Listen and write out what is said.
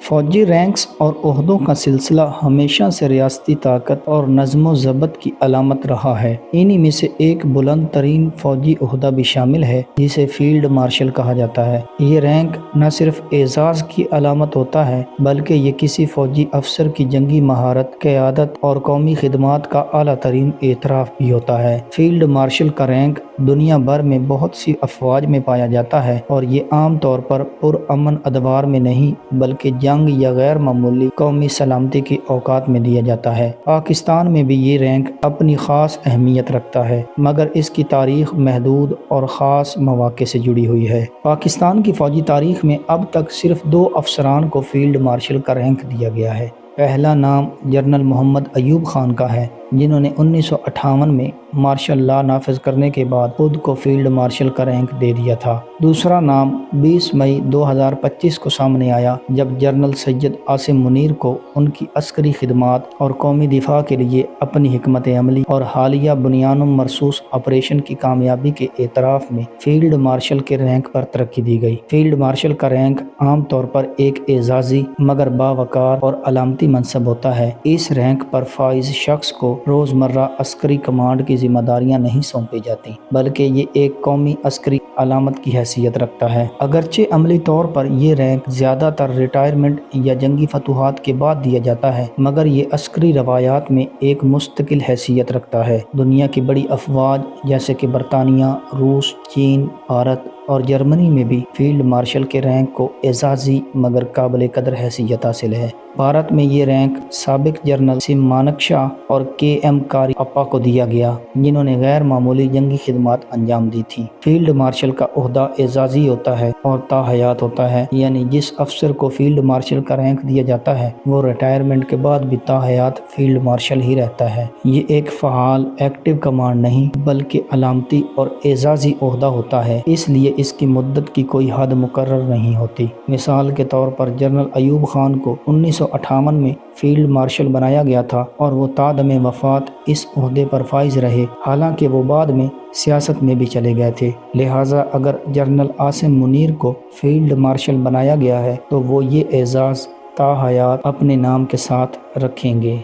فوجی رینکس اور عہدوں کا سلسلہ ہمیشہ سے ریاستی طاقت اور نظم و ضبط کی علامت رہا ہے۔ انہی میں سے ایک بلند ترین فوجی عہدہ بھی شامل ہے جسے فیلڈ مارشل کہا جاتا ہے۔ یہ رینک نہ صرف اعزاز کی علامت ہوتا ہے بلکہ یہ کسی فوجی افسر کی جنگی مہارت، قیادت اور قومی خدمات کا اعلیٰ ترین اعتراف بھی ہوتا ہے۔ فیلڈ مارشل کا رینک دنیا بھر میں بہت سی افواج میں پایا جاتا ہے اور یہ عام طور پر پرامن ادوار میں نہیں بلکہ جنگ یا غیر معمولی قومی سلامتی کے اوقات میں دیا جاتا ہے۔ پاکستان میں بھی یہ رینک اپنی خاص اہمیت رکھتا ہے مگر اس کی تاریخ محدود اور خاص مواقع سے جڑی ہوئی ہے۔ پاکستان کی فوجی تاریخ میں اب تک صرف 2 افسران کو فیلڈ مارشل کا رینک دیا گیا ہے۔ پہلا نام جنرل محمد ایوب خان کا ہے جنہوں نے 1958 میں مارشل لا نافذ کرنے کے بعد خود کو فیلڈ مارشل کا رینک دے دیا تھا۔ دوسرا نام 20 مئی 2025 کو سامنے آیا جب جنرل سید عاصم منیر کو ان کی عسکری خدمات اور قومی دفاع کے لیے اپنی حکمت عملی اور حالیہ بنیان مرصوص آپریشن کی کامیابی کے اعتراف میں فیلڈ مارشل کے رینک پر ترقی دی گئی۔ فیلڈ مارشل کا رینک عام طور پر ایک اعزازی مگر باوقار اور علامتی منصب ہوتا ہے۔ اس رینک پر فائز شخص کو روزمرہ عسکری کمانڈ کی ذمہ داریاں نہیں سونپی جاتی بلکہ یہ ایک قومی عسکری علامت کی حیثیت رکھتا ہے۔ اگرچہ عملی طور پر یہ رینک زیادہ تر ریٹائرمنٹ یا جنگی فتوحات کے بعد دیا جاتا ہے مگر یہ عسکری روایات میں ایک مستقل حیثیت رکھتا ہے۔ دنیا کی بڑی افواج جیسے کہ برطانیہ، روس، چین، بھارت اور جرمنی میں بھی فیلڈ مارشل کے رینک کو اعزازی مگر قابل قدر حیثیت حاصل ہے۔ بھارت میں یہ رینک سابق جنرل سم مانکشا اور کے ایم کاری اپا کو دیا گیا جنہوں نے غیر معمولی جنگی خدمات انجام دی تھیں۔ فیلڈ مارشل کا عہدہ اعزازی ہوتا ہے اور تا حیات ہوتا ہے، یعنی جس افسر کو فیلڈ مارشل کا رینک دیا جاتا ہے وہ ریٹائرمنٹ کے بعد بھی تا حیات فیلڈ مارشل ہی رہتا ہے۔ یہ ایک فعال ایکٹیو کمانڈ نہیں بلکہ علامتی اور اعزازی عہدہ ہوتا ہے، اس لیے اس کی مدت کی کوئی حد مقرر نہیں ہوتی۔ مثال کے طور پر جنرل ایوب خان کو 1958 میں فیلڈ مارشل بنایا گیا تھا اور وہ تا دم وفات اس عہدے پر فائز رہے، حالانکہ وہ بعد میں سیاست میں بھی چلے گئے تھے۔ لہٰذا اگر جنرل عاصم منیر کو فیلڈ مارشل بنایا گیا ہے تو وہ یہ اعزاز تا حیات اپنے نام کے ساتھ رکھیں گے۔